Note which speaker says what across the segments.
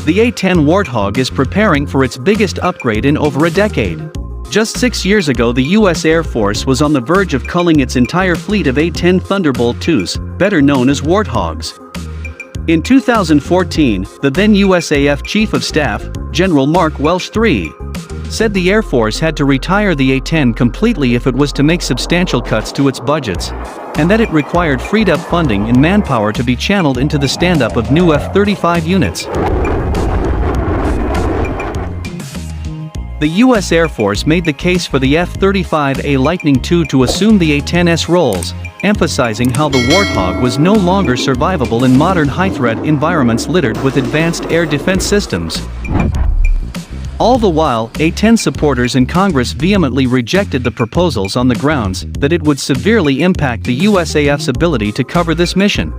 Speaker 1: The A-10 Warthog is preparing for its biggest upgrade in over a decade. Just 6 years ago, the U.S. Air Force was on the verge of culling its entire fleet of A-10 Thunderbolt IIs, better known as Warthogs. In 2014, the then USAF Chief of Staff, General Mark Welsh III, said the Air Force had to retire the A-10 completely if it was to make substantial cuts to its budgets, and that it required freed-up funding and manpower to be channeled into the stand-up of new F-35 units. The U.S. Air Force made the case for the F-35A Lightning II to assume the A-10's roles, emphasizing how the Warthog was no longer survivable in modern high-threat environments littered with advanced air defense systems. All the while, A-10 supporters in Congress vehemently rejected the proposals on the grounds that it would severely impact the USAF's ability to cover this mission.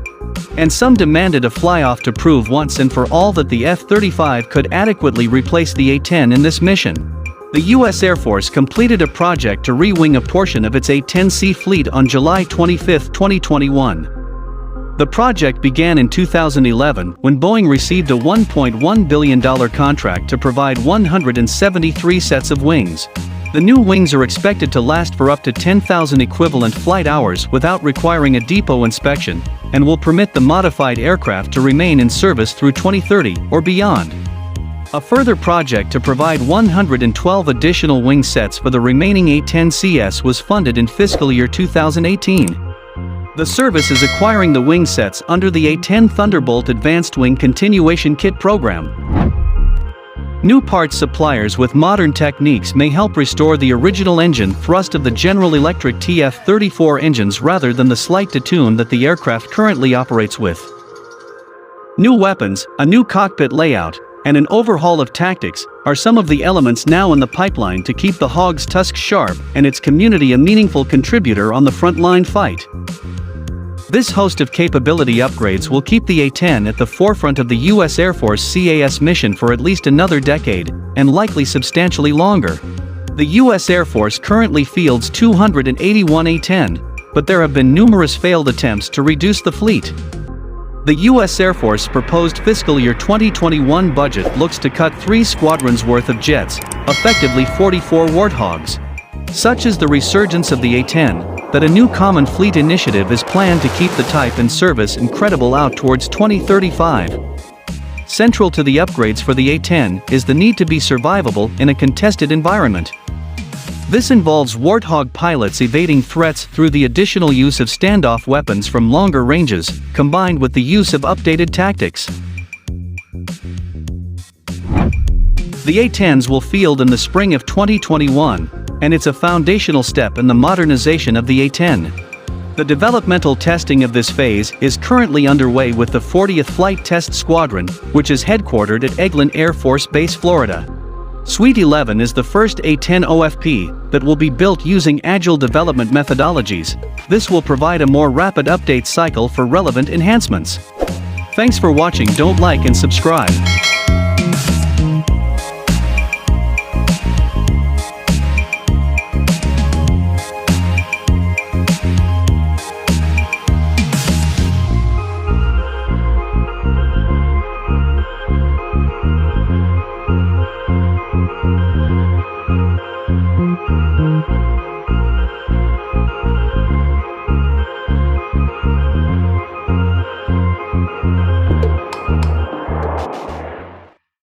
Speaker 1: And some demanded a fly-off to prove once and for all that the F-35 could adequately replace the A-10 in this mission. The U.S. Air Force completed a project to re-wing a portion of its A-10C fleet on July 25, 2021. The project began in 2011 when Boeing received a $1.1 billion contract to provide 173 sets of wings. The new wings are expected to last for up to 10,000 equivalent flight hours without requiring a depot inspection, and will permit the modified aircraft to remain in service through 2030 or beyond. A further project to provide 112 additional wing sets for the remaining A-10CS was funded in fiscal year 2018. The service is acquiring the wing sets under the A-10 Thunderbolt Advanced Wing Continuation Kit program. New parts suppliers with modern techniques may help restore the original engine thrust of the General Electric TF-34 engines rather than the slight detune that the aircraft currently operates with. New weapons, a new cockpit layout, and an overhaul of tactics are some of the elements now in the pipeline to keep the Hog's tusk sharp and its community a meaningful contributor on the front-line fight. This host of capability upgrades will keep the A-10 at the forefront of the U.S. Air Force CAS mission for at least another decade, and likely substantially longer. The U.S. Air Force currently fields 281 A-10, but there have been numerous failed attempts to reduce the fleet. The U.S. Air Force proposed fiscal year 2021 budget looks to cut 3 squadrons worth of jets, effectively 44 Warthogs. Such is the resurgence of the A-10, that a new common fleet initiative is planned to keep the type in service and credible out towards 2035. Central to the upgrades for the A-10 is the need to be survivable in a contested environment. This involves Warthog pilots evading threats through the additional use of standoff weapons from longer ranges, combined with the use of updated tactics. The A-10s will field in the spring of 2021, and it's a foundational step in the modernization of the A-10. The developmental testing of this phase is currently underway with the 40th Flight Test Squadron, which is headquartered at Eglin Air Force Base, Florida. Suite 11 is the first A-10 OFP that will be built using agile development methodologies. This will provide a more rapid update cycle for relevant enhancements. Thanks for watching. Don't like and subscribe.
Speaker 2: Thank you.